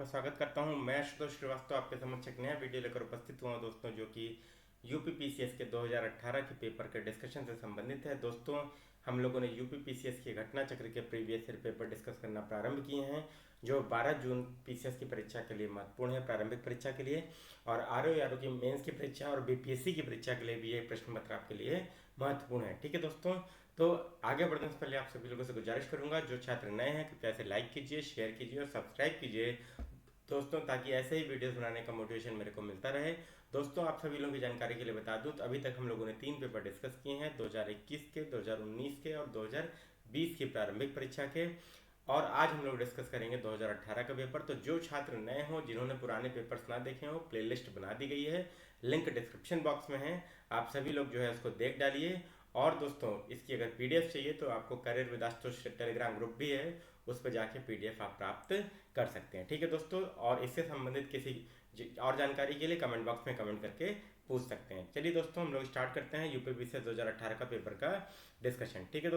आपका स्वागत करता हूं। मैं आशुतोष श्रीवास्तव आपके समक्ष एक नया वीडियो लेकर उपस्थित हुआ दोस्तों, जो कि यूपीपीसीएस के 2018 के पेपर के डिस्कशन से संबंधित है। दोस्तों, हम लोगों ने यूपीपीसीएस के घटना चक्र के प्रीवियस ईयर पेपर डिस्कस करना प्रारंभ किए हैं, जो 12 जून पीसीएस की परीक्षा के लिए महत्वपूर्ण है, प्रारंभिक परीक्षा के लिए। और आरओ की मेंस की परीक्षा और बीपीएससी की परीक्षा के लिए भी ये प्रश्न पत्र आपके लिए महत्वपूर्ण है। ठीक है दोस्तों, तो आगे बढ़ने से पहले आप सभी लोगों से गुजारिश करूंगा, जो छात्र नए हैं कृपया इसे लाइक कीजिए, शेयर कीजिए और सब्सक्राइब कीजिए दोस्तों, ताकि ऐसे ही वीडियोस बनाने का मोटिवेशन मेरे को मिलता रहे। दोस्तों, आप सभी लोगों की जानकारी के लिए बता दूं तो अभी तक हम लोगों ने 3 पेपर डिस्कस किए हैं, 2021 के, 2019 के और 2020 की प्रारंभिक परीक्षा के। और आज हम लोग डिस्कस करेंगे 2018 का पेपर। तो जो छात्र नए हों, जिन्होंने पुराने पेपर्स ना देखे हों, प्लेलिस्ट बना दी गई है, लिंक डिस्क्रिप्शन बॉक्स में है, आप सभी लोग जो है उसको देख डालिए। और दोस्तों, इसकी अगर पीडीएफ चाहिए तो आपको career with Ashutosh Telegram group भी है, उस पर जाके पीडीएफ आप प्राप्त कर सकते हैं। ठीक है दोस्तों, और इससे संबंधित किसी और जानकारी के लिए कमेंट बॉक्स में कमेंट करके पूछ सकते हैं। चलिए दोस्तों, हम लोग स्टार्ट करते हैं यूपीपीसीएस 2018 का पेपर का डिस्कशन। ठीक है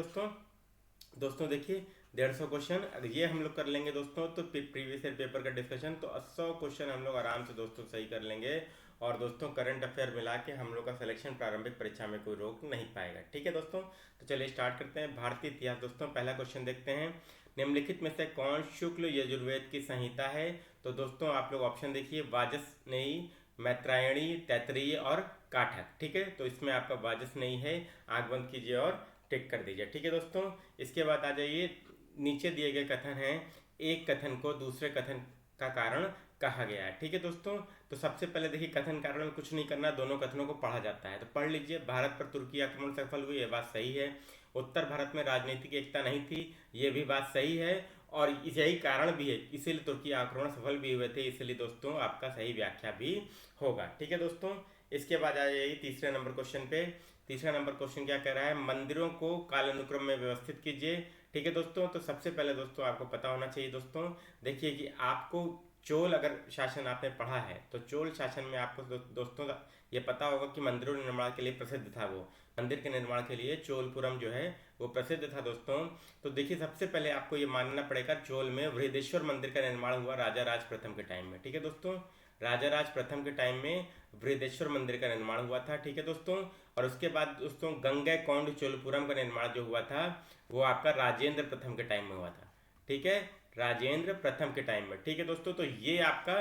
दोस्तों देखिए, 150 क्वेश्चन अगर ये हम लोग कर लेंगे दोस्तों, तो प्रीवियस ईयर पेपर का डिस्कशन तो 100 क्वेश्चन हम लोग आराम से दोस्तों सही कर लेंगे। और दोस्तों, करंट अफेयर मिला के हम लोग का सिलेक्शन प्रारंभिक परीक्षा में कोई रोक नहीं पाएगा। ठीक है दोस्तों, तो चलिए स्टार्ट करते हैं। भारतीय इतिहास दोस्तों, पहला क्वेश्चन देखते हैं। निम्नलिखित में से कौन शुक्ल यजुर्वेद की संहिता है? तो दोस्तों आप लोग ऑप्शन देखिए, वाजसनेयी, मैत्रायणी, तैत्तिरीय और काठक। ठीक है, तो इसमें आपका वाजसनेयी है, आंख बंद कीजिए और टिक कर दीजिए। ठीक है दोस्तों, इसके बाद आ जाइए, नीचे दिए गए कथन हैं, एक कथन को दूसरे कथन का कारण कहा गया है। ठीक है दोस्तों, तो सबसे पहले देखिए, कथन कारण में कुछ नहीं करना, दोनों कथनों को पढ़ा जाता है। तो पढ़ लीजिए, भारत पर तुर्की आक्रमण सफल हुई, ये बात सही है। उत्तर भारत में राजनीतिक एकता नहीं थी, ये भी बात सही है। और यही कारण भी है, इसीलिए तुर्की आक्रमण सफल भी हुए थे, इसलिए दोस्तों आपका सही व्याख्या भी होगा। ठीक है दोस्तों, इसके बाद आ जाइए तीसरे नंबर क्वेश्चन पे। तीसरा नंबर क्वेश्चन क्या कह रहा है? मंदिरों को कालानुक्रम में व्यवस्थित कीजिए। ठीक है दोस्तों, तो सबसे पहले दोस्तों आपको पता होना चाहिए दोस्तों, देखिए कि आपको चोल अगर शासन आपने पढ़ा है तो चोल शासन में आपको दोस्तों ये पता होगा कि मंदिरों निर्माण के लिए प्रसिद्ध था। वो मंदिर के निर्माण के लिए चोलपुरम जो है वो प्रसिद्ध था दोस्तों। तो देखिए, सबसे पहले आपको ये मानना पड़ेगा, चोल में बृहदेश्वर मंदिर का निर्माण हुआ राजा राज प्रथम के टाइम में। ठीक है दोस्तों, राजा राज प्रथम के टाइम में बृहदेश्वर मंदिर का निर्माण हुआ था। ठीक है दोस्तों, और उसके बाद दोस्तों गंगैकोंड चोलपुरम का निर्माण जो हुआ था वो आपका राजेंद्र प्रथम के टाइम में हुआ था। ठीक है, राजेंद्र प्रथम के टाइम में। ठीक है दोस्तों, तो ये आपका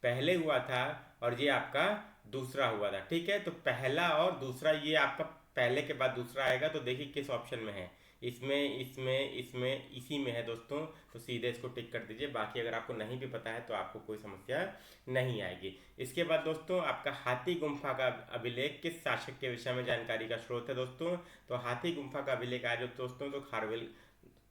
पहले हुआ था और ये आपका दूसरा हुआ था। ठीक है, तो पहला और दूसरा ये आपका पहले के बाद दूसरा आएगा, तो देखिए किस ऑप्शन में है, इसमें इसमें इसमें इसी में है दोस्तों, तो सीधे इसको टिक कर दीजिए। बाकी अगर आपको नहीं भी पता है तो आपको कोई समस्या नहीं आएगी। इसके बाद दोस्तों आपका हाथी गुम्फा का अभिलेख किस शासक के विषय में जानकारी का स्रोत है दोस्तों? तो हाथी गुम्फा का अभिलेख आज दोस्तों तो खारवेल,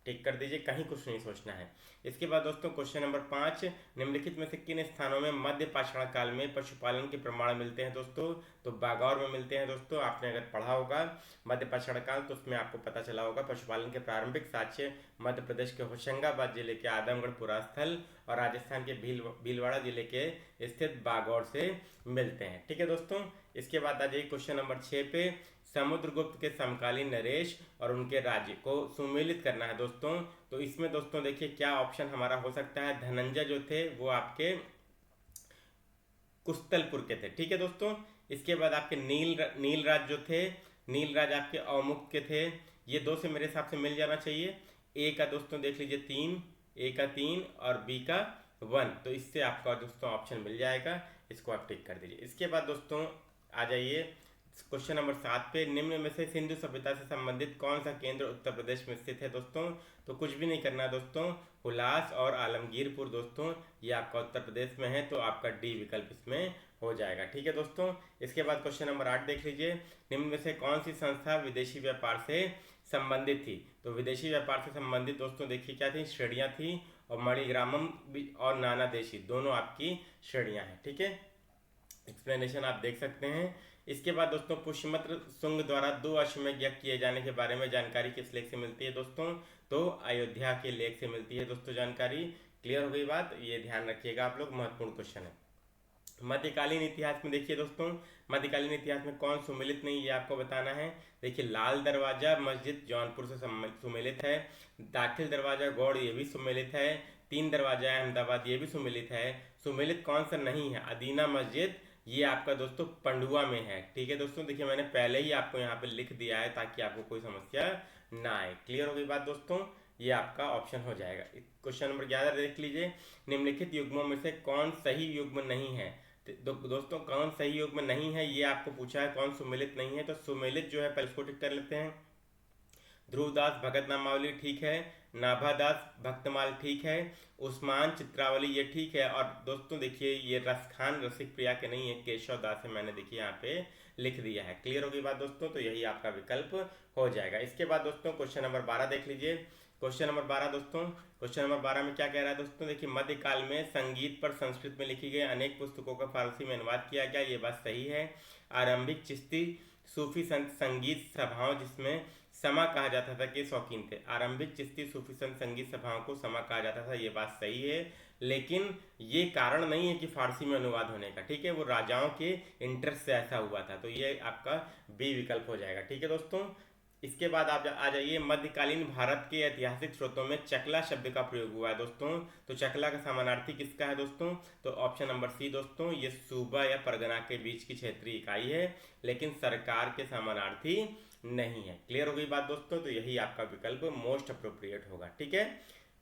टिक कर दीजिए, कहीं कुछ नहीं सोचना है। इसके बाद दोस्तों क्वेश्चन नंबर 5, निम्नलिखित में से किन स्थानों में मध्य पाषाण काल में पशुपालन के प्रमाण मिलते हैं दोस्तों? तो बागौर में मिलते हैं दोस्तों। आपने अगर पढ़ा होगा मध्य पाषाण काल तो उसमें आपको पता चला होगा पशुपालन के प्रारंभिक साक्ष्य मध्य प्रदेश के होशंगाबाद जिले के आदमगढ़ पुरास्थल और राजस्थान के भीलवाड़ा जिले के स्थित बागौर से मिलते हैं। ठीक है दोस्तों, इसके बाद आ जाइए क्वेश्चन नंबर 6 पे, समुद्रगुप्त के समकालीन नरेश और उनके राज्य को सुमेलित करना है दोस्तों। तो इसमें दोस्तों देखिए क्या ऑप्शन हमारा हो सकता है। धनंजय जो थे वो आपके कुस्तलपुर के थे। ठीक है दोस्तों, इसके बाद आपके नीलराज जो थे, नीलराज आपके अवमुक्त के थे। ये दो से मेरे हिसाब से मिल जाना चाहिए। ए का दोस्तों देख लीजिए 3, ए का 3 और बी का 1, तो इससे आपका दोस्तों ऑप्शन मिल जाएगा, इसको आप टिक कर दीजिए। इसके बाद दोस्तों आ जाइए क्वेश्चन नंबर 7 पे, निम्न में से सिंधु सभ्यता से संबंधित कौन सा केंद्र उत्तर प्रदेश में स्थित है दोस्तों? तो कुछ भी नहीं करना है दोस्तों, हुलास और आलमगीरपुर दोस्तों ये आपका उत्तर प्रदेश में है, तो आपका डी विकल्प इसमें हो जाएगा। ठीक है दोस्तों, इसके बाद क्वेश्चन नंबर 8 देख लीजिए, निम्न में से कौन सी संस्था विदेशी व्यापार से संबंधित थी? तो विदेशी व्यापार से संबंधित दोस्तों देखिए क्या थी, श्रेणियाँ थी, और मणिग्रामम और नाना देशी दोनों आपकी श्रेणियाँ हैं। ठीक है, एक्सप्लेनेशन आप देख सकते हैं। इसके बाद दोस्तों पुष्यमित्र शुंग द्वारा 2 अश्वमेध यज्ञ किए जाने के बारे में जानकारी किस लेख से मिलती है दोस्तों? तो अयोध्या के लेख से मिलती है दोस्तों जानकारी। क्लियर हो गई बात, ये ध्यान रखिएगा आप लोग, महत्वपूर्ण क्वेश्चन है। मध्यकालीन इतिहास में देखिए दोस्तों, मध्यकालीन इतिहास में कौन सुमेलित नहीं, ये आपको बताना है। देखिए लाल दरवाजा मस्जिद जौनपुर से सुमेलित है, दाखिल दरवाजा गौड़ ये भी सुमेलित है, तीन दरवाजा है अहमदाबाद, ये भी सुमेलित है। सुमेलित कौन सा नहीं है? अदीना मस्जिद, ये आपका दोस्तों पंडुआ में है। ठीक है दोस्तों, देखिए मैंने पहले ही आपको यहाँ पे लिख दिया है ताकि आपको कोई समस्या ना आए। क्लियर हो गई बात दोस्तों? ये आपका ऑप्शन हो जाएगा। क्वेश्चन नंबर 11 देख लीजिए, निम्नलिखित युग्मों में से कौन सही युग्म नहीं है? दोस्तों कौन सही युग्म नहीं है ये आपको पूछा है, कौन सुमेलित नहीं है। तो सुमेलित जो है पहले इसको टिक कर लेते हैं। ध्रुवदास भगत नामावली ठीक है, नाभादास भक्तमाल ठीक है, उस्मान चित्रावली ये ठीक है। और दोस्तों देखिए ये रसखान रसिक प्रिया के नहीं है, केशव दास है, मैंने देखिए यहाँ पे लिख दिया है। क्लियर होगी बात दोस्तों? तो यही आपका विकल्प हो जाएगा। इसके बाद दोस्तों क्वेश्चन नंबर 12 देख लीजिए। क्वेश्चन नंबर 12 दोस्तों, क्वेश्चन नंबर 12 में क्या कह रहा है दोस्तों? देखिए मध्यकाल में संगीत पर संस्कृत में लिखी गई अनेक पुस्तकों का फारसी में अनुवाद किया गया, ये बात सही है। आरंभिक चिश्ती सूफी संगीत सभाओं जिसमें समा कहा जाता था के शौकीन थे। आरंभिक चिश्ती सूफी संगीत सभाओं को समा कहा जाता था, ये बात सही है। लेकिन ये कारण नहीं है कि फारसी में अनुवाद होने का। ठीक है, वो राजाओं के इंटरेस्ट से ऐसा हुआ था, तो ये आपका बी विकल्प हो जाएगा। ठीक है दोस्तों, इसके बाद आप आ जाइए, मध्यकालीन भारत के ऐतिहासिक स्रोतों में चकला शब्द का प्रयोग हुआ है दोस्तों। तो चकला का समानार्थी किसका है दोस्तों? तो ऑप्शन नंबर सी दोस्तों, ये सूबा या परगना के बीच की क्षेत्रीय इकाई है, लेकिन सरकार के समानार्थी नहीं है। क्लियर हो गई बात दोस्तों? तो यही आपका विकल्प मोस्ट अप्रोप्रिएट होगा। ठीक है,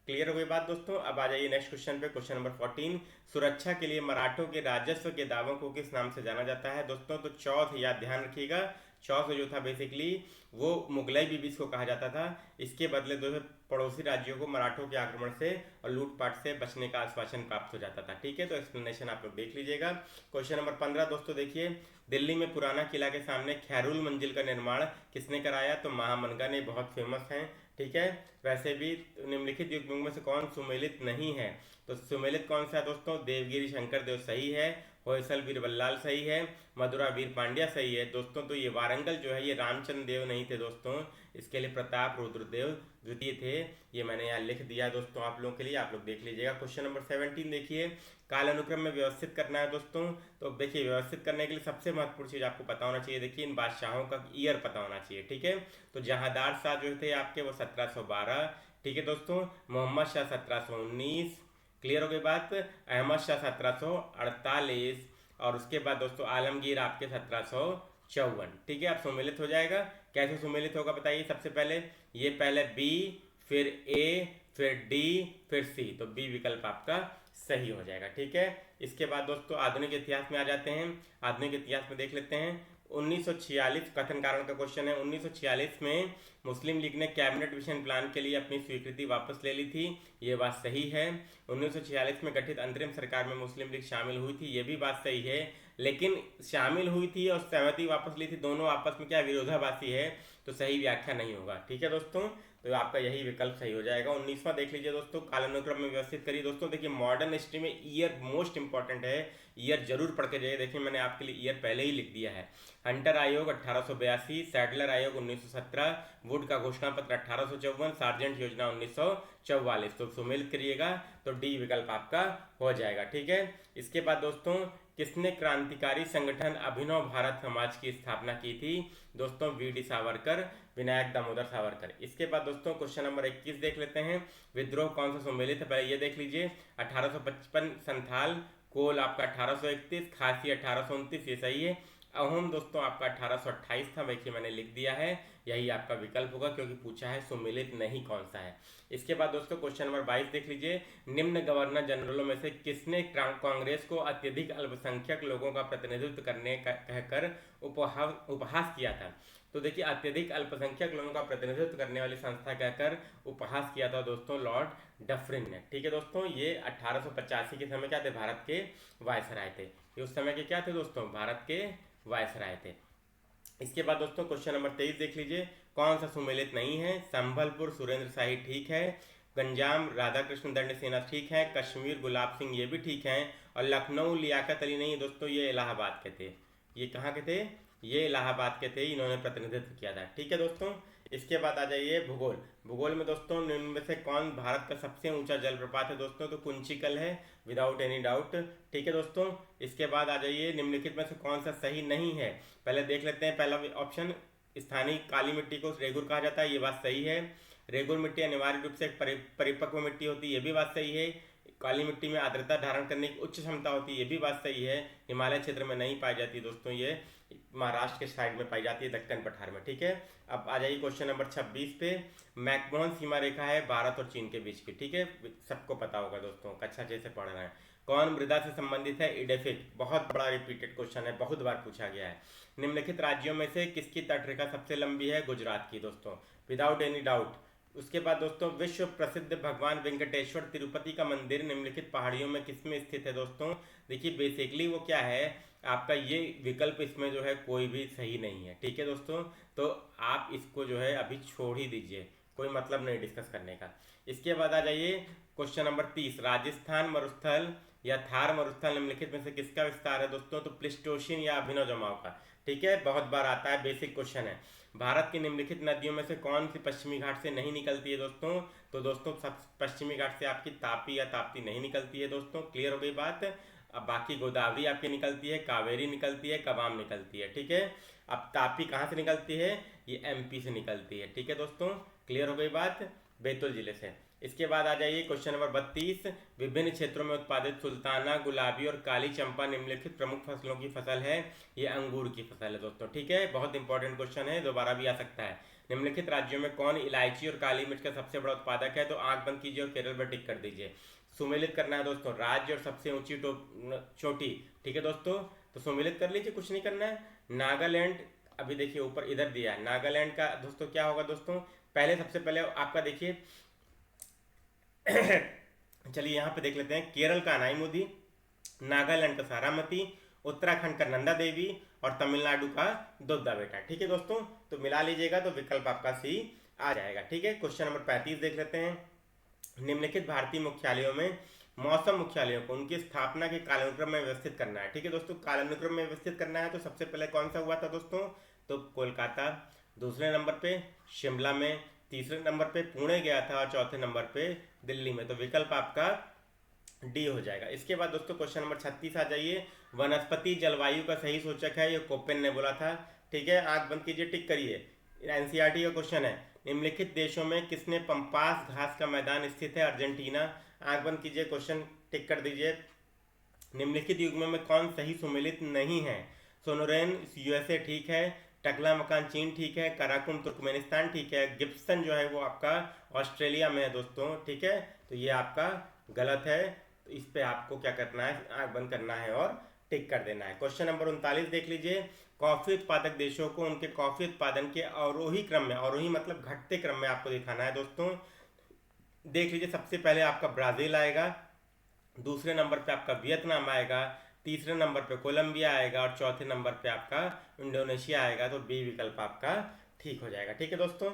क्लियर हो गई बात दोस्तों? अब आ जाइए नेक्स्ट क्वेश्चन पे, क्वेश्चन नंबर 14, सुरक्षा के लिए मराठों के राजस्व के दावों को किस नाम से जाना जाता है दोस्तों? तो चौथ, या ध्यान रखिएगा, चौथ जो था बेसिकली वो मुगलाई बीबीस को कहा जाता था। इसके बदले जो पड़ोसी राज्यों को मराठों के आक्रमण से और लूटपाट से बचने का आश्वासन प्राप्त हो जाता था। ठीक है, तो एक्सप्लेनेशन आप लोग देख लीजिएगा। क्वेश्चन नंबर 15 दोस्तों देखिए, दिल्ली में पुराना किला के सामने खैरुल मंजिल का निर्माण किसने कराया? तो महामनगा ने, बहुत फेमस हैं। ठीक है, वैसे भी निम्नलिखित युग्मों में से कौन सुमेलित नहीं है? तो सुमेलित कौन सा है दोस्तों? देवगिरी शंकर देव सही है, होयसल बीरबल्लाल सही है, मधुरा वीर पांड्या सही है दोस्तों। तो ये वारंगल जो है ये रामचंद्र देव नहीं थे दोस्तों, इसके लिए प्रताप रुद्रदेव द्वितीय थे। ये मैंने यहाँ लिख दिया दोस्तों आप लोगों के लिए, आप लोग देख लीजिएगा। क्वेश्चन नंबर 17 देखिए, कालानुक्रम में व्यवस्थित करना है दोस्तों। तो देखिए व्यवस्थित करने के लिए सबसे महत्वपूर्ण चीज आपको पता होना चाहिए, देखिए इन बादशाहों का ईयर पता होना चाहिए। ठीक है, तो जहांदार शाह जो थे आपके वो 1712, ठीक है दोस्तों। मोहम्मद शाह 1719, क्लियर हो गई बात। अहमद शाह 1748, और उसके बाद दोस्तों आलमगीर आपके 1754। ठीक है, अब सुमेलित हो जाएगा। कैसे सुमेलित होगा बताइए? सबसे पहले ये पहले बी, फिर ए, फिर डी, फिर सी, तो बी विकल्प आपका सही हो जाएगा। ठीक है, इसके बाद दोस्तों आधुनिक इतिहास में आ जाते हैं। आधुनिक इतिहास में देख लेते हैं 1946 कथन कारण का क्वेश्चन है। 1946 में मुस्लिम लीग ने कैबिनेट मिशन प्लान के लिए अपनी स्वीकृति वापस ले ली थी, ये बात सही है। 1946 में गठित अंतरिम सरकार में मुस्लिम लीग शामिल हुई थी, ये भी बात सही है। लेकिन शामिल हुई थी और सहमति वापस ली थी, दोनों आपस में क्या विरोधाभासी है, तो सही व्याख्या नहीं होगा। ठीक है दोस्तों, तो आपका यही विकल्प सही हो जाएगा। 19वां देख लीजिए दोस्तों, कालानुक्रम में व्यवस्थित करिए दोस्तों। देखिए मॉडर्न हिस्ट्री में ईयर मोस्ट इंपॉर्टेंट है, ईयर जरूर पढ़ के जाइए। देखिए मैंने आपके लिए ईयर पहले ही लिख दिया है। हंटर आयोग 1882, सैडलर आयोग 1917, वुड का घोषणा पत्र 1854, सार्जेंट योजना 1944। तो सुमेलित करिएगा तो डी विकल्प आपका हो जाएगा। ठीक है, इसके बाद दोस्तों किसने क्रांतिकारी संगठन अभिनव भारत समाज की स्थापना की थी दोस्तों? वी.डी. सावरकर, विनायक दामोदर सावरकर। इसके बाद दोस्तों क्वेश्चन नंबर 21 देख लेते हैं, विद्रोह कौन सा सुमेलित है? पहले ये देख लीजिए, 1855 संथाल, कोल आपका 1831, खासी 1829, ये सही है। अहोम दोस्तों आपका 1828 था, देखिए मैंने लिख दिया है, यही आपका विकल्प होगा क्योंकि पूछा है सुमेलित नहीं कौन सा है। इसके बाद दोस्तों क्वेश्चन नंबर 22 देख लीजिए, निम्न गवर्नर जनरलों में से किसने कांग्रेस को अत्यधिक अल्पसंख्यक लोगों का प्रतिनिधित्व करने का कहकर उपहास किया था? तो देखिए अत्यधिक अल्पसंख्यक लोगों का प्रतिनिधित्व करने वाली संस्था कहकर उपहास किया था दोस्तों लॉर्ड डफरिन ने। ठीक है दोस्तों, ये 1885 के समय क्या थे? भारत के वायसराय थे। ये उस समय के क्या थे दोस्तों? भारत के वायसराय थे। इसके बाद दोस्तों क्वेश्चन नंबर 23 देख लीजिए, कौन सा सुमेलित नहीं है? संभलपुर सुरेंद्र शाही ठीक है, गंजाम राधाकृष्ण दंड सेना ठीक है, कश्मीर गुलाब सिंह ये भी ठीक है, और लखनऊ लियाकत अली नहीं दोस्तों, ये इलाहाबाद के थे। ये कहाँ के थे? ये इलाहाबाद के थे, इन्होंने प्रतिनिधित्व किया था। ठीक है दोस्तों, इसके बाद आ जाइए भूगोल। भूगोल में दोस्तों निम्न में से कौन भारत का सबसे ऊंचा जलप्रपात है दोस्तों? तो कुंचिकल है, विदाउट एनी डाउट। ठीक है दोस्तों, इसके बाद आ जाइए निम्नलिखित में से कौन सा सही नहीं है? पहले देख लेते हैं, पहला ऑप्शन स्थानीय काली मिट्टी को रेगुर कहा जाता है, ये बात सही है। रेगुल मिट्टी अनिवार्य रूप से एक परिपक्व मिट्टी होती है, ये भी बात सही है। काली मिट्टी में आर्द्रता धारण करने की उच्च क्षमता होती है, ये भी बात सही है। हिमालय क्षेत्र में नहीं पाई जाती दोस्तों, ये महाराष्ट्र के साइड में पाई जाती है, दक्कन पठार में। ठीक है, अब आ जाइए क्वेश्चन नंबर 26 पे। मैकमोहन सीमा रेखा है भारत और चीन के बीच की। ठीक है, सबको पता होगा दोस्तों, कक्षा 6 से पढ़ रहे हैं। कौन मृदा से संबंधित है? इडेफिक। बहुत बड़ा रिपीटेड क्वेश्चन है, बहुत बार पूछा गया है। निम्नलिखित राज्यों में से किसकी तटरेखा सबसे लंबी है? गुजरात की दोस्तों, विदाउट एनी डाउट। उसके बाद दोस्तों, विश्व प्रसिद्ध भगवान वेंकटेश्वर तिरुपति का मंदिर निम्नलिखित पहाड़ियों में किसमें स्थित है? दोस्तों देखिए, बेसिकली वो क्या है आपका, ये विकल्प इसमें जो है कोई भी सही नहीं है। ठीक है दोस्तों, तो आप इसको जो है अभी छोड़ ही दीजिए, कोई मतलब नहीं डिस्कस करने का। इसके बाद आ जाइए क्वेश्चन नंबर 30। राजस्थान मरुस्थल या थार मरुस्थल निम्नलिखित में से किसका विस्तार है? दोस्तों तो प्लिस्टोसिन या अभिनव जमाव का। ठीक है, बहुत बार आता है, बेसिक क्वेश्चन है। भारत की निम्नलिखित नदियों में से कौन सी पश्चिमी घाट से नहीं निकलती है? दोस्तों तो दोस्तों सब पश्चिमी घाट से आपकी तापी या ताप्ती नहीं निकलती है दोस्तों, क्लियर हो गई बात। अब बाकी गोदावरी आपकी निकलती है, कावेरी निकलती है, कबाम निकलती है। ठीक है, अब तापी कहाँ से निकलती है? ये एमपी से निकलती है। ठीक है दोस्तों, क्लियर हो गई बात, बैतूल जिले से। इसके बाद आ जाइए क्वेश्चन नंबर 32। विभिन्न क्षेत्रों में उत्पादित सुल्ताना, गुलाबी और काली चंपा निम्नलिखित प्रमुख फसलों की फसल है। ये अंगूर की फसल है दोस्तों। ठीक है, बहुत इंपॉर्टेंट क्वेश्चन है, दोबारा भी आ सकता है। निम्नलिखित राज्यों में कौन इलायची और काली मिर्च का सबसे बड़ा उत्पादक है? तो आंख बंद कीजिए और केरल पर टिक कर दीजिए। सुमेलित करना है दोस्तों, राज्य और सबसे ऊंची चोटी। ठीक है दोस्तों, तो सुमेलित कर लीजिए, कुछ नहीं करना है। नागालैंड, अभी देखिए ऊपर इधर दिया है, नागालैंड का दोस्तों क्या होगा? दोस्तों पहले सबसे पहले आपका देखिए चलिए यहाँ पे देख लेते हैं। केरल का अनाईमुदी, नागालैंड का सारामती, उत्तराखंड का नंदा देवी और तमिलनाडु का दोद्दा बेटा। ठीक है दोस्तों, तो मिला लीजिएगा तो विकल्प आपका सी आ जाएगा। ठीक है, क्वेश्चन नंबर 35 देख लेते हैं। निम्नलिखित भारतीय मुख्यालयों में मौसम मुख्यालयों को उनकी स्थापना के कालानुक्रम में व्यवस्थित करना है। ठीक है दोस्तों, कालानुक्रम में व्यवस्थित करना है, तो सबसे पहले कौन सा हुआ था दोस्तों? तो कोलकाता, दूसरे नंबर पे शिमला में, तीसरे नंबर पे पुणे गया था और चौथे नंबर पे दिल्ली में। तो विकल्प आपका डी हो जाएगा। इसके बाद दोस्तों क्वेश्चन नंबर 36 आ जाइए। वनस्पति जलवायु का सही सूचक है, ये कोपेन ने बोला था। ठीक है, आंख बंद कीजिए, टिक करिए। एनसीईआरटी का क्वेश्चन है। निम्नलिखित देशों में किसने पंपास घास का मैदान स्थित है? अर्जेंटीना। आंख बंद कीजिए, क्वेश्चन टिक कर दीजिए। निम्नलिखित युग्मों में कौन सही सुमेलित नहीं है? सोनोरेन यूएसए ठीक है, टकला मकान चीन ठीक है, कराकुम तुर्कमेनिस्तान ठीक है, गिब्सन जो है वो आपका ऑस्ट्रेलिया में है दोस्तों। ठीक है, तो ये आपका गलत है, तो इस पे आपको क्या करना है? आंख बंद करना है और टिक कर देना है। क्वेश्चन नंबर 39 देख लीजिए। कॉफी उत्पादक देशों को उनके कॉफी उत्पादन के अवरोही क्रम में, अवरोही मतलब घटते क्रम में आपको दिखाना है दोस्तों। देख लीजिए, सबसे पहले आपका ब्राजील आएगा, दूसरे नंबर पे आपका वियतनाम आएगा, तीसरे नंबर पे कोलंबिया आएगा और चौथे नंबर पे आपका इंडोनेशिया आएगा। तो बी विकल्प आपका ठीक हो जाएगा। ठीक है दोस्तों,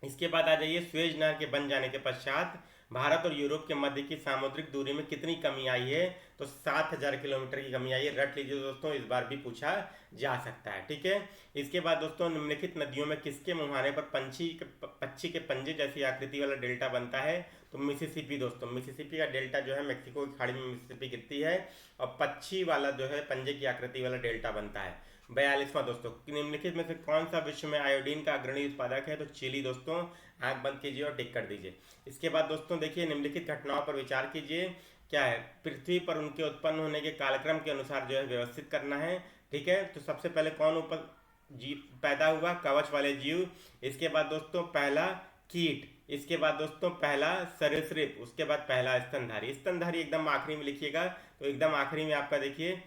इसके बाद आ जाइए। स्वेज नहर के बन जाने के पश्चात भारत और यूरोप के मध्य की सामुद्रिक दूरी में कितनी कमी आई है? तो 7000 किलोमीटर की कमी आई है। रट लीजिए दोस्तों, इस बार भी पूछा जा सकता है। ठीक है, इसके बाद दोस्तों, निम्नलिखित नदियों में किसके मुहाने पर पक्षी के पंजे जैसी आकृति वाला डेल्टा बनता है? तो मिसिसिपी दोस्तों, मिसिसिपी का डेल्टा जो है मेक्सिको की खाड़ी में मिसिसिपी गिरती है और पक्षी वाला जो है पंजे की आकृति वाला डेल्टा बनता है। 42वां दोस्तों, निम्नलिखित में से कौन सा विश्व में आयोडीन का अग्रणी उत्पादक है? तो चिली दोस्तों। आंख बंद कीजिए और टिक कर दीजिए। इसके बाद दोस्तों देखिए, निम्नलिखित घटनाओं पर विचार कीजिए। क्या है? पृथ्वी पर उनके उत्पन्न होने के कालक्रम के अनुसार जो है व्यवस्थित करना है। ठीक है, तो सबसे पहले कौन ऊपर जीव पैदा हुआ? कवच वाले जीव। इसके बाद दोस्तों पहला कीट, इसके बाद दोस्तों पहला सरीसृप, उसके बाद पहला स्तनधारी। स्तनधारी एकदम आखिरी में लिखिएगा, तो एकदम आखिरी में आपका देखिए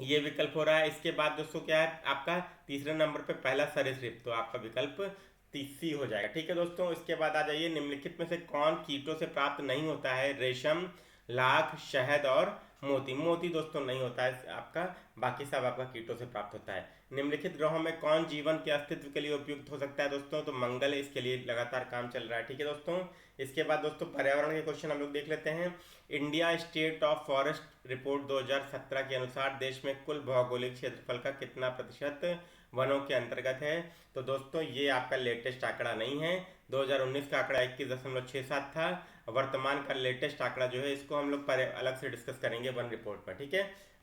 ये विकल्प हो रहा है। इसके बाद दोस्तों क्या है आपका? तीसरे नंबर पे पहला सरीसृप, तो आपका विकल्प सी हो जाएगा। ठीक है दोस्तों, इसके बाद आ जाइए। निम्नलिखित में से कौन कीटों से प्राप्त नहीं होता है? रेशम, लाख, शहद और मोती। मोती दोस्तों नहीं होता है आपका, बाकी सब आपका कीटों से प्राप्त होता है। निम्नलिखित ग्रहों में कौन जीवन के अस्तित्व के लिए उपयुक्त हो सकता है दोस्तों? तो मंगल, इसके लिए लगातार काम चल रहा है। ठीक है दोस्तों, इसके बाद दोस्तों पर्यावरण के क्वेश्चन हम लोग देख लेते हैं। India state of forest report 2017 के अनुसार देश में कुल भौगोलिक क्षेत्रफल का कितना प्रतिशत वनों के अंतर्गत है? तो दोस्तों ये आपका लेटेस्ट आंकड़ा नहीं है, 2019 का आंकड़ा 21.67 था। वर्तमान का लेटेस्ट आंकड़ा जो है इसको हम लोग अलग से डिस्कस करेंगे वन रिपोर्ट पर। ठीक है,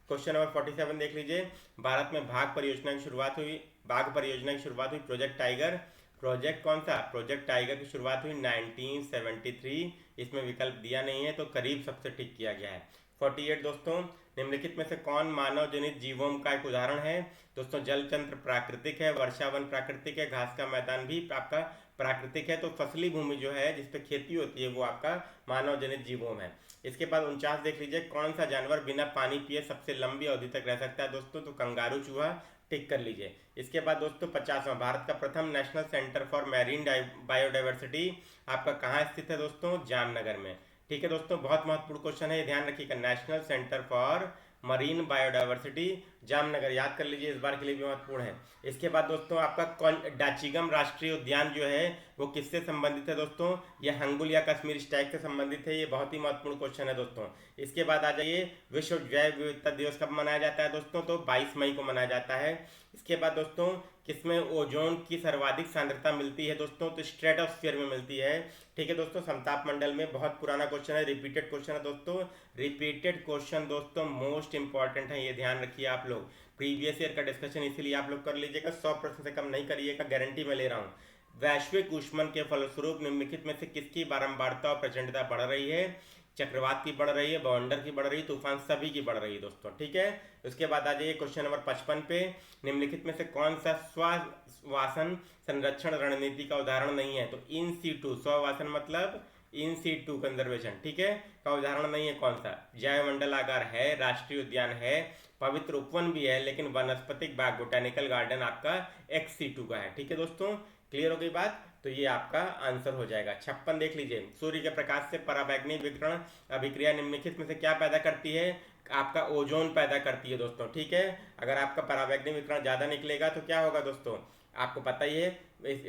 क्वेश्चन नंबर 47 देख लीजिए। भारत में बाघ परियोजना की शुरुआत हुई प्रोजेक्ट टाइगर प्रोजेक्ट कौन सा, प्रोजेक्ट टाइगर की शुरुआत हुई 1973, इसमें विकल्प दिया नहीं है तो करीब सबसे ठीक किया गया है। 48 दोस्तों, निम्नलिखित में से कौन मानव जनित जीवों का एक उदाहरण है। दोस्तों जलचंत्र प्राकृतिक है, वर्षावन प्राकृतिक है, घास का मैदान भी आपका प्राकृतिक है। तो फसली भूमि जो है जिसपे खेती होती है वो आपका मानव जनित जीवों में। इसके बाद 49 देख लीजिए, कौन सा जानवर बिना पानी पिए सबसे लंबी अवधि तक रह सकता है दोस्तों, तो कंगारू चूहा, टिक कर लीजिए। इसके बाद दोस्तों 50वां, भारत का प्रथम national centre for marine biodiversity आपका कहाँ स्थित है दोस्तों, जामनगर में। ठीक है दोस्तों, बहुत महत्वपूर्ण क्वेश्चन है, ये ध्यान रखिएगा, national centre for marine biodiversity Jamnagar, याद कर लीजिए, इस बार के लिए भी महत्वपूर्ण है। इसके बाद दोस्तों आपका डाचीगम राष्ट्रीय उद्यान जो है वो किससे संबंधित है दोस्तों, ये हंगुल या कश्मीर स्टैग से संबंधित है, ये बहुत ही महत्वपूर्ण क्वेश्चन है दोस्तों। इसके बाद आ जाइए, विश्व जैव विविधता दिवस कब मनाया जाता है दोस्तों, तो 22 मई को मनाया जाता है। इसके बाद दोस्तों किसमें ओजोन की सर्वाधिक सांद्रता मिलती है दोस्तों, तो स्ट्रेटोस्फीयर में मिलती है। ठीक है दोस्तों, समताप मंडल में, बहुत पुराना क्वेश्चन है, रिपीटेड क्वेश्चन है दोस्तों, रिपीटेड क्वेश्चन दोस्तों मोस्ट इंपॉर्टेंट है, ये ध्यान रखिए आप लोग, प्रीवियस ईयर का डिस्कशन इसीलिए आप लोग कर लीजिएगा, 100% से कम नहीं करिएगा, गारंटी मैं ले रहा हूँ। वैश्विक ऊष्मन के फलस्वरूप निम्नलिखित में से किसकी बारंबारता और प्रचंडता बढ़ रही है, चक्रवात की बढ़ रही है, बवंडर की बढ़ रही है, तूफान, सभी की बढ़ रही है दोस्तों। ठीक है, उसके बाद आ जाइए क्वेश्चन नंबर 55 पे, निम्नलिखित में से कौन सा स्वावासन संरक्षण रणनीति का उदाहरण नहीं है, तो इन सीटू, स्ववासन मतलब इन सीटू कंजर्वेशन, ठीक है, का उदाहरण नहीं है, कौन सा, जैव मंडलागार है, राष्ट्रीय उद्यान है, पवित्र उपवन भी है, लेकिन वनस्पतिक बाग बोटेनिकल गार्डन आपका XC2 का है। ठीक है दोस्तों, क्लियर हो गई बात, तो ये आपका आंसर हो जाएगा। 56 देख लीजिए, सूर्य के प्रकाश से पराबैंगनी विकिरण अभिक्रिया निम्नलिखित में से क्या पैदा करती है, आपका ओजोन पैदा करती है दोस्तों। ठीक है, अगर आपका पराबैंगनी विकिरण ज्यादा निकलेगा तो क्या होगा दोस्तों, आपको पता ही है,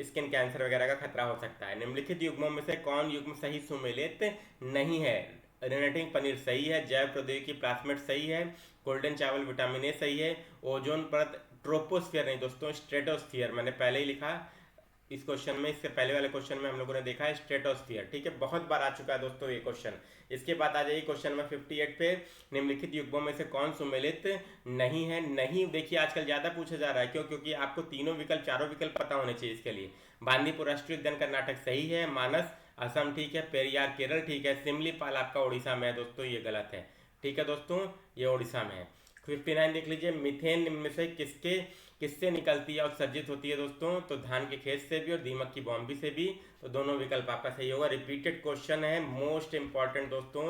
स्किन कैंसर वगैरह का खतरा हो सकता है। निम्नलिखित युग्मों में से कौन युग्म सही सुमेलित नहीं है, रिनेटिंग पनीर सही है, जैव प्रौद्योगिकी प्लास्मेट सही है, गोल्डन चावल विटामिन ए सही है, ओजोन परत ट्रोपोस्फियर नहीं दोस्तों, स्ट्रेटोस्फियर, मैंने पहले ही लिखा इस क्वेश्चन में, इससे पहले वाले क्वेश्चन में हम लोगों ने देखा है स्ट्रेटोस्फियर। ठीक है, बहुत बार आ चुका है दोस्तों ये क्वेश्चन। इसके बाद आ जाइए क्वेश्चन नंबर 58 पे, निम्नलिखित युग्मों में से कौन सुमेलित नहीं है। नहीं देखिए आजकल ज्यादा पूछा जा रहा है, क्यों, क्योंकि आपको तीनों विकल्प, चारों विकल्प पता होने चाहिए इसके लिए। बांदीपुर राष्ट्रीय उद्यान कर्नाटक सही है, मानस असम ठीक है, पेरियार केरल ठीक है, सिमलीपाल आपका उड़ीसा में है दोस्तों, ये गलत है। ठीक है दोस्तों, ये उड़ीसा में है। 59 देख लीजिए, मिथेन निम्न में से किससे निकलती है, उत्सर्जित होती है दोस्तों, तो धान के खेत से भी और दीमक की बॉम्बी से भी, तो दोनों विकल्प आपका सही होगा। रिपीटेड क्वेश्चन है, मोस्ट इंपॉर्टेंट दोस्तों,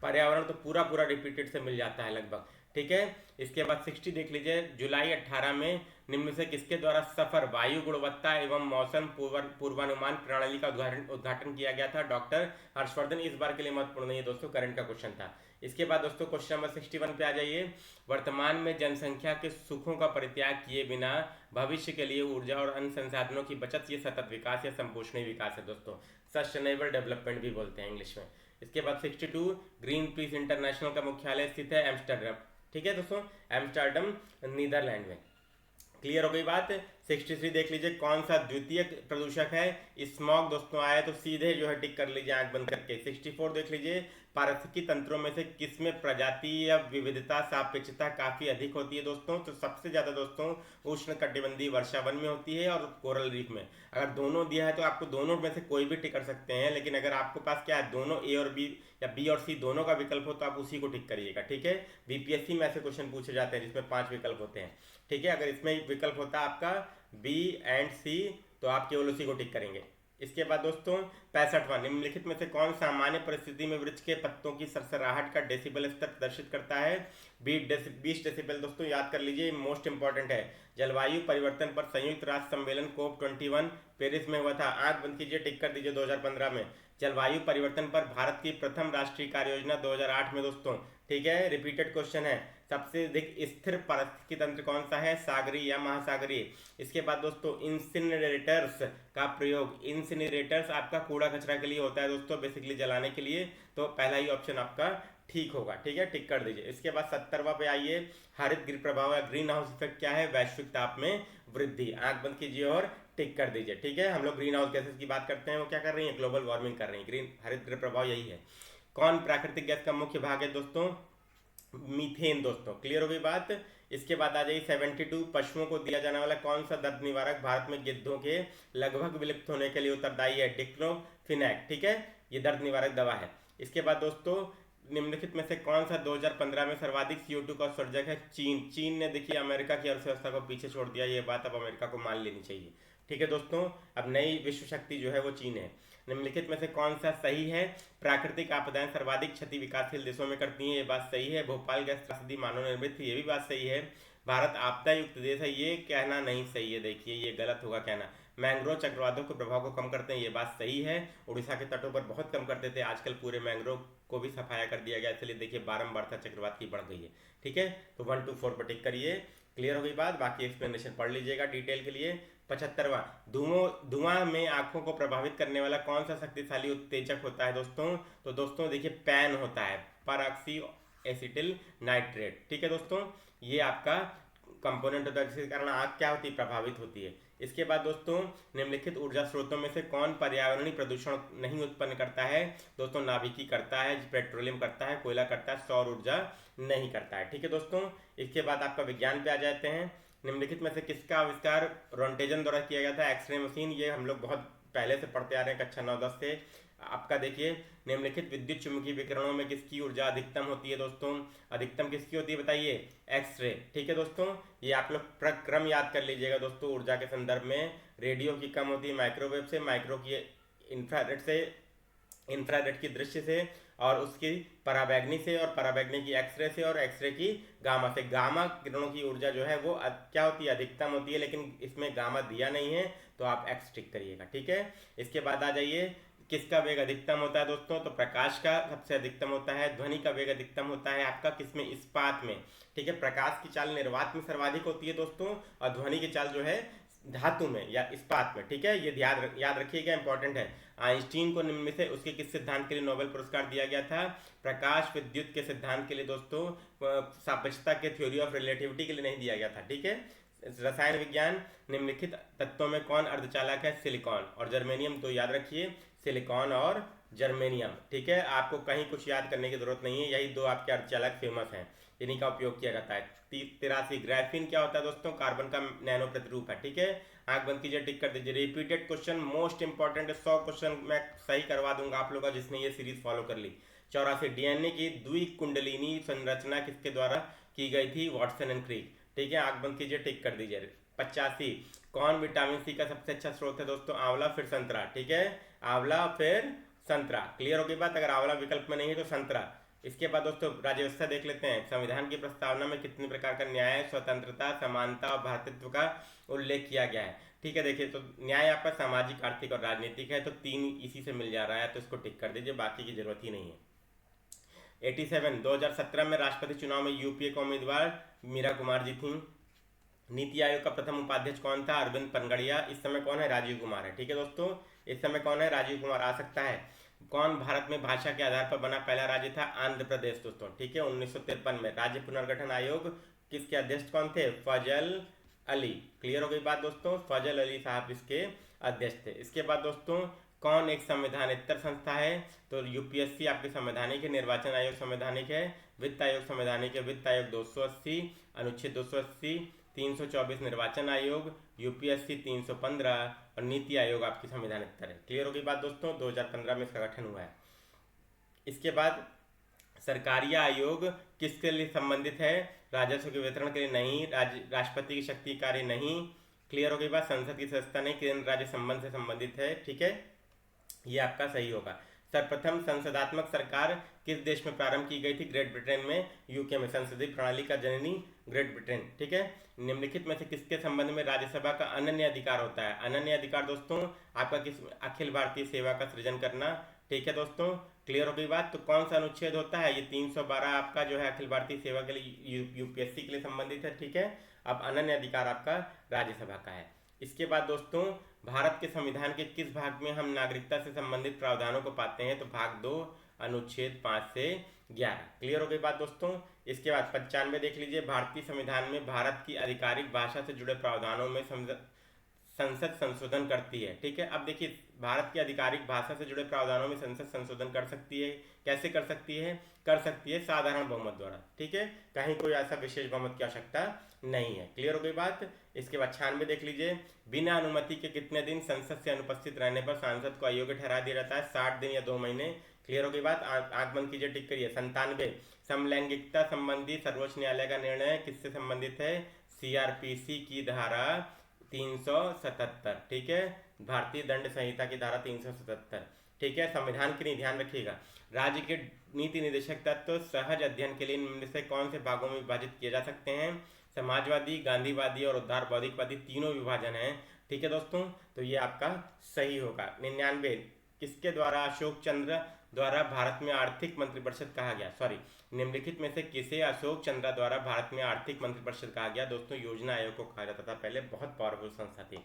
पर्यावरण तो पूरा पूरा रिपीटेड से मिल जाता है लगभग। ठीक है, इसके बाद 60 देख लीजिए, जुलाई 18 में निम्न से किसके द्वारा सफर वायु गुणवत्ता एवं मौसम पूर्वानुमान प्रणाली का उद्घाटन किया गया था, डॉक्टर हर्षवर्धन। इस बार के लिए महत्वपूर्ण नहीं है दोस्तों, करंट का क्वेश्चन था। इसके बाद दोस्तों क्वेश्चन नंबर 61 पे आ जाइए, वर्तमान में जनसंख्या के सुखों का परित्याग किए बिना भविष्य के लिए ऊर्जा और अन्य संसाधनों की बचत, ये सतत विकास या संपोषणीय विकास है दोस्तों, सस्टेनेबल डेवलपमेंट भी बोलते हैं इंग्लिश में। इसके बाद 62, ग्रीन पीस इंटरनेशनल का मुख्यालय स्थित है एम्स्टर्डम। ठीक है दोस्तों, एम्स्टर्डम नीदरलैंड में। क्लियर हो गई बात। 63 देख लीजिए, कौन सा द्वितीय प्रदूषक है, स्मॉग दोस्तों आया तो सीधे जो है टिक कर लीजिए आंख बंद करके। 64 देख लीजिए, पारिस्थितिकी तंत्रों में से किसमें प्रजाति या विविधता सापेक्षता काफी अधिक होती है दोस्तों, तो सबसे ज्यादा दोस्तों उष्ण कटिबंधीय वर्षावन में होती है और कोरल रीफ में। अगर दोनों दिया है तो आपको दोनों में से कोई भी टिक कर सकते हैं, लेकिन अगर आपके पास क्या है, दोनों ए और बी या बी और सी दोनों का विकल्प हो तो आप उसी को टिक करिएगा। ठीक है, बीपीएससी में ऐसे क्वेश्चन पूछे जाते हैं जिसमें 5 विकल्प होते हैं। ठीक है, अगर इसमें विकल्प होता है आपका बी एंड सी तो आप केवल उसी को टिक करेंगे। इसके बाद दोस्तों 65वां, निम्नलिखित में से कौन सामान्य परिस्थिति में वृक्ष के पत्तों की सरसराहट का डेसिबल स्तर प्रदर्शित करता है, 20 डेसिबल दोस्तों, याद कर लीजिए, मोस्ट इंपॉर्टेंट है। जलवायु परिवर्तन पर संयुक्त राष्ट्र सम्मेलन COP21 पेरिस में हुआ था, आंख बंद कीजिए, टिक कर दीजिए 2015 में। जलवायु परिवर्तन पर भारत की प्रथम राष्ट्रीय कार्य योजना 2008 में दोस्तों। ठीक है, रिपीटेड क्वेश्चन है। सबसे अधिक स्थिर पारिस्थितिकी तंत्र कौन सा है, सागरीय या महासागरीय। इसके बाद दोस्तों इंसिनरेटर्स का प्रयोग, इंसिनरेटर्स आपका कूड़ा कचरा के लिए होता है दोस्तों, बेसिकली जलाने के लिए, तो पहला ही ऑप्शन आपका ठीक होगा। ठीक है, टिक कर दीजिए। इसके बाद 70वां पे आइए, हरित गृह प्रभाव या ग्रीन हाउस इफेक्ट क्या है, वैश्विक ताप में वृद्धि, आंख बंद कीजिए और टिक कर दीजिए। ठीक है, हम लोग ग्रीन हाउस गैसेस की बात करते हैं, वो क्या कर रही है, ग्लोबल वार्मिंग कर रही है, ग्रीन हरित गृह प्रभाव यही है। कौन प्राकृतिक गैस का मुख्य भाग है दोस्तों, मीथेन दोस्तों। क्लियर हो गई बात। इसके बाद आ जाइए 72, पशुओं को दिया जाने वाला कौन सा दर्द निवारक भारत में गिद्धों के लगभग विलुप्त होने के लिए उत्तरदायी है? डिक्लोफिनैक। ठीक है, ये दर्द निवारक दवा है। इसके बाद दोस्तों निम्नलिखित में से कौन सा 2015 में सर्वाधिक CO2 का उत्सर्जक है? चीन। चीन ने देखिए अमेरिका की अर्थव्यवस्था को पीछे छोड़ दिया, ये बात अब अमेरिका को मान लेनी चाहिए। ठीक है दोस्तों, अब नई विश्व शक्ति जो है वो चीन है। निम्नलिखित में से कौन सा सही है? प्राकृतिक आपदाएं सर्वाधिक क्षति विकासशील देशों में करती हैं, ये बात सही है। भोपाल गैस त्रासदी मानव निर्मित थी, ये भी बात सही है। भारत आपदा युक्त देश है, ये कहना नहीं सही है, देखिए ये गलत होगा कहना। मैंग्रोव चक्रवातों के प्रभाव को कम करते हैं, ये बात सही है। उड़ीसा के तटों पर बहुत कम करते थे, आजकल पूरे मैंग्रोव को भी सफाया कर दिया गया, इसलिए देखिए बारंबारता चक्रवात की बढ़ गई है। ठीक है, तो 1 to 4 पर टिक करिए। क्लियर हो गई बात, बाकी एक्सप्लेनेशन पढ़ लीजिएगा डिटेल के लिए। 75वां, धुआं में आंखों को प्रभावित करने वाला कौन सा शक्तिशाली उत्तेजक होता है दोस्तों? तो दोस्तों देखिए पैन होता है, परऑक्सी एसिटिल नाइट्रेट। ठीक है दोस्तों, ये आपका कंपोनेंट होता है जिसके कारण आंख क्या होती है? प्रभावित होती है। इसके बाद दोस्तों निम्नलिखित ऊर्जा स्रोतों में से कौन पर्यावरणीय प्रदूषण नहीं उत्पन्न करता है? दोस्तों नाभिकी करता है, पेट्रोलियम करता है, कोयला करता है, सौर ऊर्जा नहीं करता है। ठीक है दोस्तों, इसके बाद आपका विज्ञान पे आ जाते हैं। निम्नलिखित में से किसका आविष्कार रोंटेजन द्वारा किया गया था? एक्सरे मशीन। ये हम लोग बहुत पहले से पढ़ते आ रहे हैं, कक्षा 9-10 से। आपका देखिए निम्नलिखित विद्युत चुम्बकीय विकिरणों में किसकी ऊर्जा अधिकतम होती है दोस्तों? अधिकतम किसकी होती है बताइए? एक्सरे। ठीक है दोस्तों, ये आप लोग प्रक्रम याद कर लीजिएगा दोस्तों ऊर्जा के संदर्भ में। रेडियो की कम होती है माइक्रोवेव से, माइक्रो की इंफ्रारेड से, इंफ्रारेड की दृश्य से, और उसकी पराबैंगनी से, और पराबैंगनी की एक्सरे से, और एक्सरे की गामा से। गामा किरणों की ऊर्जा जो है वो क्या होती है? अधिकतम होती है, लेकिन इसमें गामा दिया नहीं है तो आप एक्स टिक करिएगा। ठीक है, इसके बाद आ जाइए किसका वेग अधिकतम होता है दोस्तों? तो प्रकाश का सबसे अधिकतम होता है। ध्वनि का वेग अधिकतम होता है आपका किसमें? इस्पात में। ठीक है, प्रकाश की चाल निर्वात में सर्वाधिक होती है दोस्तों, और ध्वनि की चाल जो है धातु में या इस्पात में। ठीक है, ये याद रखिएगा, इंपॉर्टेंट है। आइंस्टीन को निम्न में से उसके किस सिद्धांत के लिए नोबेल पुरस्कार दिया गया था? प्रकाश विद्युत के सिद्धांत के लिए दोस्तों, सापेक्षता के थ्योरी ऑफ रिलेटिविटी के लिए नहीं दिया गया था। ठीक है, रसायन विज्ञान, निम्नलिखित तत्वों में कौन अर्धचालक है? सिलिकॉन और जर्मेनियम। तो याद रखिए सिलिकॉन और जर्मेनियम। ठीक है, आपको कहीं कुछ याद करने की जरूरत नहीं है, यही दो आपके अर्धचालक फेमस हैं, इन्हीं का उपयोग किया जाता है। 83, ग्राफीन क्या होता है दोस्तों? कार्बन का नैनो प्रतिरूप है। ठीक है, आंख बंद कीजिए, टिक कर दीजिए। रिपीटेड क्वेश्चन मोस्ट इंपॉर्टेंट है, 100 क्वेश्चन मैं सही करवा दूंगा आप लोगों का जिसने ये सीरीज फॉलो कर ली। 84, डीएनए की द्विकुंडलिनी संरचना किसके द्वारा की गई थी? Watson and Crick. ठीक है, आंख बंद कीजिए, टिक कर दीजिए। 85, कौन विटामिन सी का सबसे अच्छा स्रोत है दोस्तों? आंवला फिर संतरा। ठीक है, आंवला फिर संतरा। क्लियर हो गई बात, अगर आंवला विकल्प में नहीं है तो संतरा। इसके बाद दोस्तों राज्य व्यवस्था देख लेते हैं। संविधान की प्रस्तावना में कितने प्रकार का न्याय, स्वतंत्रता, समानता और भ्रातृत्व का उल्लेख किया गया है? ठीक है, देखिए तो न्याय आपका सामाजिक, आर्थिक और राजनीतिक है, तो 3 इसी से मिल जा रहा है, तो इसको टिक कर दीजिए, बाकी की जरूरत ही नहीं है। 87, 2017 में राष्ट्रपति चुनाव में यूपीए का उम्मीदवार मीरा कुमार जी थी। नीति आयोग का प्रथम उपाध्यक्ष कौन था? अरविंद पनगड़िया। इस समय कौन है? राजीव कुमार है। ठीक है दोस्तों, इस समय कौन है? राजीव कुमार आ सकता है। कौन भारत में भाषा के आधार पर बना पहला राज्य था? आंध्र प्रदेश दोस्तों। ठीक है, 1953 में। राज्य पुनर्गठन आयोग किसके अध्यक्ष कौन थे? फजल अली। क्लियर हो गई बात दोस्तों, फजल अली साहब इसके अध्यक्ष थे। इसके बाद दोस्तों कौन एक संवैधानिक संस्था है? तो यूपीएससी आपकी संवैधानिक है, निर्वाचन आयोग संवैधानिक है, वित्त आयोग संवैधानिक है, वित्त आयोग 280, अनुच्छेद 280, 324 निर्वाचन आयोग, यूपीएससी 315 और नीति आयोग आपकी संवैधानिक है। क्लियर हो गई बात दोस्तों, 2015 में इसका गठन हुआ है। इसके बाद सरकारी आयोग किसके लिए संबंधित है? राजस्व के वितरण के लिए नहीं, राष्ट्रपति की शक्ति कार्य नहीं। क्लियर हो गई बात, संसद की सदस्यता नहीं, केंद्र राज्य संबंध से संबंधित है। ठीक है, ये आपका सही होगा। सर्वप्रथम संसदात्मक सरकार किस देश में प्रारंभ की गई थी? ग्रेट ब्रिटेन में, यूके में। संसदीय प्रणाली का जननी ग्रेट ब्रिटेन। ठीक है, निम्नलिखित में से किसके संबंध में राज्यसभा का अनन्य अधिकार होता है? अनन्य अधिकार दोस्तों आपका किस? अखिल भारतीय सेवा का सृजन करना। ठीक है दोस्तों, क्लियर हो गई बात। तो कौन सा अनुच्छेद होता है? ये 312 आपका जो है अखिल भारतीय सेवा के लिए, यूपीएससी के लिए संबंधित है। ठीक है, अब अनन्य अधिकार आपका राज्यसभा का है। इसके बाद दोस्तों भारत के संविधान के किस भाग में हम नागरिकता से संबंधित प्रावधानों को पाते हैं? तो भाग 2 अनुच्छेद 5 से 11। क्लियर हो गई बात दोस्तों। इसके बाद 95 देख लीजिए, भारतीय संविधान में भारत की आधिकारिक भाषा से जुड़े प्रावधानों में संसद संशोधन करती है। ठीक है, अब देखिए भारत की आधिकारिक भाषा से जुड़े प्रावधानों में संसद संशोधन कर सकती है। कैसे कर सकती है? कर सकती है साधारण बहुमत द्वारा। ठीक है, कहीं कोई ऐसा विशेष बहुमत की आवश्यकता नहीं है। क्लियर हो गई बात। इसके बाद 96 देख लीजिए, बिना अनुमति के कितने दिन संसद से अनुपस्थित रहने पर सांसद को अयोग्य ठहरा दिया जाता है? 60 दिन या 2 महीने। क्लियर हो गई बात। आंख बंद कीजिए, टिक करिए। 97, समलैंगिकता संबंधी सर्वोच्च न्यायालय का निर्णय किससे संबंधित है? सीआरपीसी की धारा 377। ठीक है, भारतीय दंड संहिता की धारा 377। ठीक है, संविधान के लिए ध्यान रखिएगा। राज्य के नीति निर्देशक तत्व सहज अध्ययन के लिए निम्न से कौन से भागों में विभाजित किए जा सकते हैं? समाजवादी, गांधीवादी और उद्धार बौद्धिकवादी तीनों विभाजन हैं। ठीक है दोस्तों, तो ये आपका सही होगा। 99, किसके द्वारा अशोक चंद्र द्वारा भारत में आर्थिक मंत्रिपरिषद कहा गया? सॉरी, निम्नलिखित में से किसे अशोक चंद्र द्वारा भारत में आर्थिक मंत्रिपरिषद कहा गया? दोस्तों, योजना आयोग को कहा जाता था पहले, बहुत पावरफुल संस्था थी।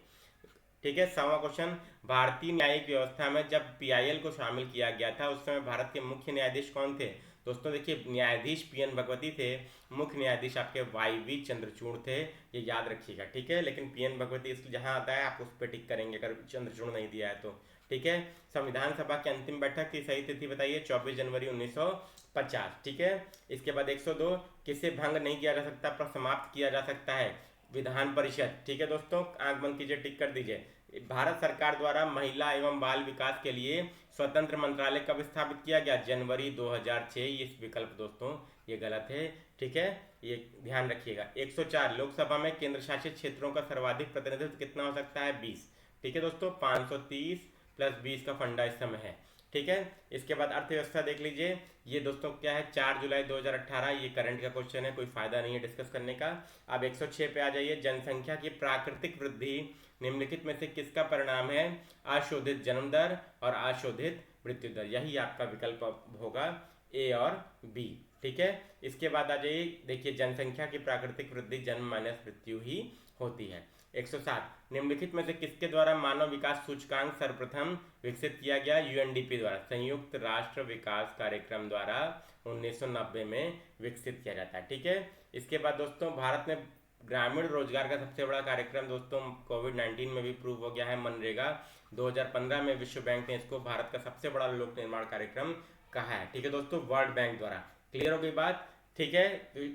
ठीक है, 100वां क्वेश्चन, भारतीय न्यायिक व्यवस्था में जब पीआईएल को शामिल किया गया था उस समय भारत के मुख्य न्यायाधीश कौन थे? दोस्तों देखिए, न्यायाधीश पीएन भगवती थे, मुख्य न्यायाधीश आपके वाईवी चंद्रचूड़ थे, ये याद रखिएगा। ठीक है, लेकिन पीएन भगवती इसलिए जहां आता है आप उस पर टिक करेंगे अगर चंद्रचूड़ नहीं दिया है तो। ठीक है, संविधान सभा की अंतिम बैठक की सही तिथि बताइए? 24 जनवरी 1950। ठीक है, इसके बाद 102, किसे भंग नहीं किया जा सकता पर समाप्त किया जा सकता है? विधान परिषद। ठीक है दोस्तों, आंख बंद कीजिए, टिक कर दीजिए। भारत सरकार द्वारा महिला एवं बाल विकास के लिए स्वतंत्र मंत्रालय कब स्थापित किया गया? जनवरी 2006। इस विकल्प दोस्तों ये गलत है। ठीक है, ये ध्यान रखिएगा। 104, लोकसभा में केंद्र शासित क्षेत्रों का सर्वाधिक प्रतिनिधित्व कितना हो सकता है? 20। ठीक है दोस्तों, 530 + 20 का फंडा इस समय है। ठीक है, इसके बाद अर्थव्यवस्था देख लीजिए। ये दोस्तों क्या है? 4 जुलाई 2018। ये करंट का क्वेश्चन है, कोई फायदा नहीं है डिस्कस करने का। अब 106 पे आ जाइए। जनसंख्या की प्राकृतिक वृद्धि निम्नलिखित में से किसका परिणाम है? अशोधित जन्म दर और अशोधित मृत्यु दर। यही आपका विकल्प होगा, ए और बी। ठीक है, इसके बाद आ जाइए, देखिए जनसंख्या की प्राकृतिक वृद्धि जन्म माइनस मृत्यु ही होती है। 107, निम्नलिखित में से किसके द्वारा मानव विकास सूचकांक सर्वप्रथम विकसित किया गया? यूएनडीपी द्वारा, संयुक्त राष्ट्र विकास कार्यक्रम द्वारा 1990 में विकसित किया जाता है। ठीक है, इसके बाद दोस्तों भारत में ग्रामीण रोजगार का सबसे बड़ा कार्यक्रम दोस्तों कोविड-19 में भी प्रूव हो गया है, मनरेगा। 2015 में विश्व बैंक ने इसको भारत का सबसे बड़ा लोक निर्माण कार्यक्रम कहा है। ठीक है दोस्तों, वर्ल्ड बैंक द्वारा। क्लियर हो गई बात। ठीक है,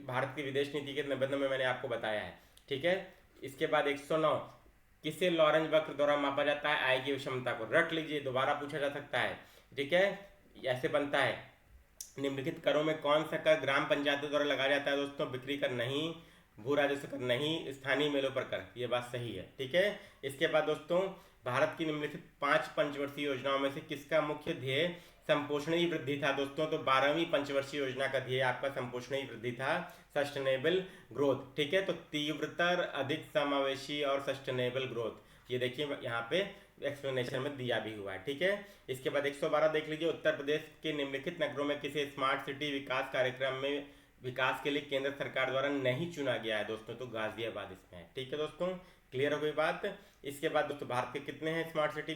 भारत की विदेश नीति के निबंध में मैंने आपको बताया है। ठीक है, इसके बाद 109, किसे लॉरेंज वक्र द्वारा मापा जाता है? आय की विषमता को। रट लीजिए, दोबारा पूछा जा सकता है। ठीक है, ऐसे बनता है। निम्नलिखित करों में कौन सा कर ग्राम पंचायतों द्वारा लगाया जाता है? दोस्तों, बिक्री कर नहीं, भू राजस्व कर नहीं, स्थानीय मेलों पर कर। ये बात सही है। ठीक है, इसके बाद दोस्तों भारत की निम्नलिखित 5 पंचवर्षीय योजनाओं में से किसका मुख्य ध्येय संपोषणीय वृद्धि था? दोस्तों, तो 12वीं पंचवर्षीय योजना का ध्येय आपका संपोषणीय वृद्धि था, सस्टेनेबल ग्रोथ। ठीक है, तो तीव्रतर, अधिक समावेशी और सस्टेनेबल ग्रोथ, ये देखिए यहाँ पे एक्सप्लेनेशन में दिया भी हुआ है। ठीक है, इसके बाद 112 देख लीजिए। उत्तर प्रदेश के निम्नलिखित नगरों में किसी स्मार्ट सिटी विकास कार्यक्रम में विकास के लिए केंद्र सरकार द्वारा नहीं चुना गया है? दोस्तों, तो गाजियाबाद इसमें है। ठीक है दोस्तों, क्लियर हो गई बात। इसके बाद दोस्तों भारत के कितने हैं स्मार्ट सिटी?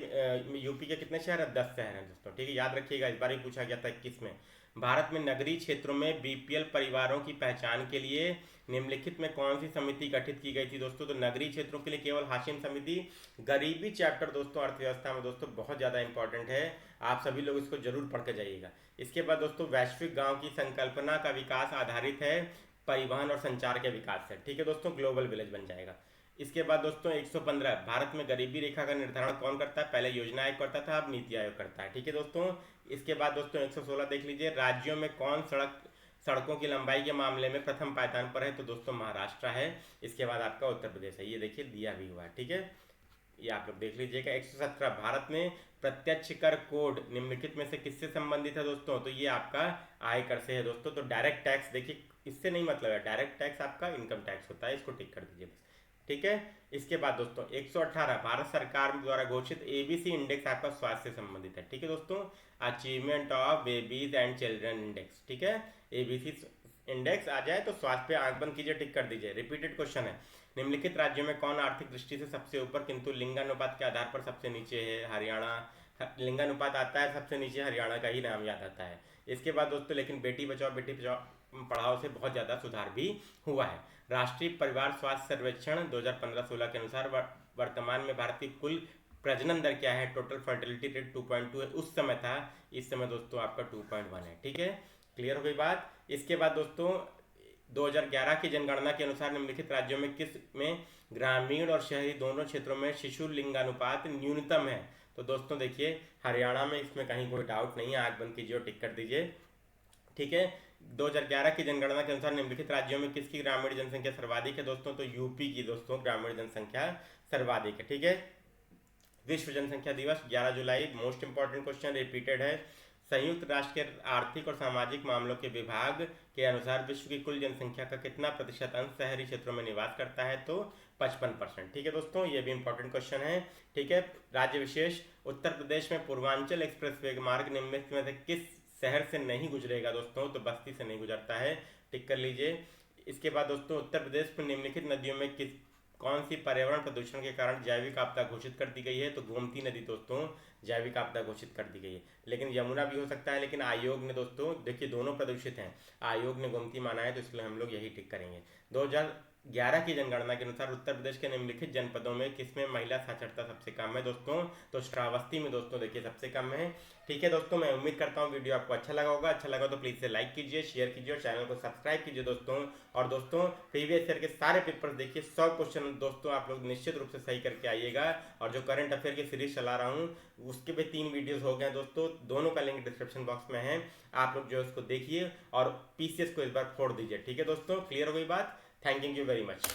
यूपी के कितने शहर है? 10 शहर हैं दोस्तों। ठीक है, याद रखिएगा, इस बार ही पूछा गया था 21 में। भारत में नगरीय क्षेत्रों में बीपीएल परिवारों की पहचान के लिए निम्नलिखित में कौन सी समिति गठित की गई थी? दोस्तों, तो नगरीय क्षेत्रों के लिए केवल हाशिम समिति। गरीबी चैप्टर दोस्तों अर्थव्यवस्था में दोस्तों बहुत ज़्यादा इंपॉर्टेंट है, आप सभी लोग इसको जरूर पढ़ के जाइएगा। इसके बाद दोस्तों वैश्विक गांव की संकल्पना का विकास आधारित है परिवहन और संचार के विकास से। ठीक है दोस्तों, ग्लोबल विलेज बन जाएगा। इसके बाद दोस्तों 115, भारत में गरीबी रेखा का निर्धारण कौन करता है? पहले योजना आयोग करता था, अब नीति आयोग करता है। ठीक है दोस्तों, इसके बाद दोस्तों 116 देख लीजिए। राज्यों में कौन सड़कों की लंबाई के मामले में प्रथम पायदान पर है? तो दोस्तों महाराष्ट्र है। इसके बाद आपका उत्तर प्रदेश है, ये देखिए दिया भी हुआ है। ठीक है, ये आप लोग देख लीजिएगा। 117, भारत में प्रत्यक्ष कर कोड निम्नलिखित में से किससे संबंधित है? दोस्तों, तो ये आपका आयकर से है दोस्तों। तो डायरेक्ट टैक्स देखिए, इससे नहीं मतलब है, डायरेक्ट टैक्स आपका इनकम टैक्स होता है, इसको टिक कर दीजिए बस। ठीक है, इसके बाद दोस्तों 118, भारत सरकार द्वारा घोषित एबीसी इंडेक्स आपका स्वास्थ्य से संबंधित है। ठीक है दोस्तों, achievement of babies and children index. ठीक है, एबीसी इंडेक्स आ जाए तो स्वास्थ्य पे आंख बंद कीजिए, टिक कर दीजिए। रिपीटेड क्वेश्चन है, निम्नलिखित राज्यों में कौन आर्थिक दृष्टि से सबसे ऊपर किंतु लिंगानुपात के आधार पर सबसे नीचे है? हरियाणा। लिंगानुपात आता है सबसे नीचे, हरियाणा का ही नाम याद आता है। इसके बाद दोस्तों लेकिन बेटी बचाओ बेटी पढ़ाओ से बहुत ज़्यादा सुधार भी हुआ है। राष्ट्रीय परिवार स्वास्थ्य सर्वेक्षण 2015-16 के अनुसार वर्तमान में भारत की कुल प्रजनन दर क्या है? टोटल फर्टिलिटी रेट 2.2 है, उस समय था, इस समय दोस्तों आपका 2.1 है। ठीक है, क्लियर हो गई बात। इसके बाद दोस्तों 2011 की जनगणना के अनुसार निम्नलिखित राज्यों में किस में ग्रामीण और शहरी दोनों क्षेत्रों में शिशु लिंगानुपात न्यूनतम है। तो दोस्तों देखिए, हरियाणा में, इसमें कहीं कोई डाउट नहीं है, आंख बंद कीजिए और टिक कर दीजिए। ठीक है, 2011 की जनगणना के अनुसार निम्नलिखित राज्यों में किसकी ग्रामीण जनसंख्या सर्वाधिक है दोस्तों। तो यूपी की दोस्तों ग्रामीण जनसंख्या सर्वाधिक है। ठीक है, विश्व जनसंख्या दिवस 11 जुलाई, मोस्ट इंपॉर्टेंट क्वेश्चन रिपीटेड है। संयुक्त राष्ट्र के आर्थिक और सामाजिक मामलों के विभाग के अनुसार विश्व की कुल जनसंख्या का कितना प्रतिशत अंश शहरी क्षेत्रों में निवास करता है। तो 55%। ठीक है दोस्तों, ये भी इंपॉर्टेंट क्वेश्चन है। ठीक है, राज्य विशेष, उत्तर प्रदेश में पूर्वांचल एक्सप्रेस वे मार्ग निम्नलिखित में से किस शहर से नहीं गुजरेगा दोस्तों। तो बस्ती से नहीं गुजरता है, टिक कर लीजिए। इसके बाद दोस्तों उत्तर प्रदेश में निम्नलिखित नदियों में किस कौन सी पर्यावरण प्रदूषण के कारण जैविक आपदा घोषित कर दी गई है। तो गोमती नदी दोस्तों जैविक आपदा घोषित कर दी गई है। लेकिन यमुना भी हो सकता है, लेकिन आयोग ने दोस्तों, देखिए दोनों प्रदूषित हैं, आयोग ने गोमती माना है, तो इसलिए हम लोग यही टिक करेंगे। 2011 की जनगणना के अनुसार उत्तर प्रदेश के निम्नलिखित जनपदों में किसमें महिला साक्षरता सबसे कम है दोस्तों। तो श्रावस्ती में दोस्तों देखिए सबसे कम है। ठीक है दोस्तों, मैं उम्मीद करता हूँ वीडियो आपको अच्छा लगा होगा। अच्छा लगा तो प्लीज़ से लाइक कीजिए, शेयर कीजिए और चैनल को सब्सक्राइब कीजिए दोस्तों। और दोस्तों प्रीवियस ईयर के सारे पेपर्स देखिए, 100 क्वेश्चन दोस्तों आप लोग निश्चित रूप से सही करके आइएगा। और जो करंट अफेयर की सीरीज चला रहा हूँ उसके भी 3 वीडियोस हो गए दोस्तों, दोनों का लिंक डिस्क्रिप्शन बॉक्स में है, आप लोग जो है उसको देखिए और पीसीएस को इस बार फोड़ दीजिए। ठीक है दोस्तों, क्लियर हो गई बात। Thank you very much.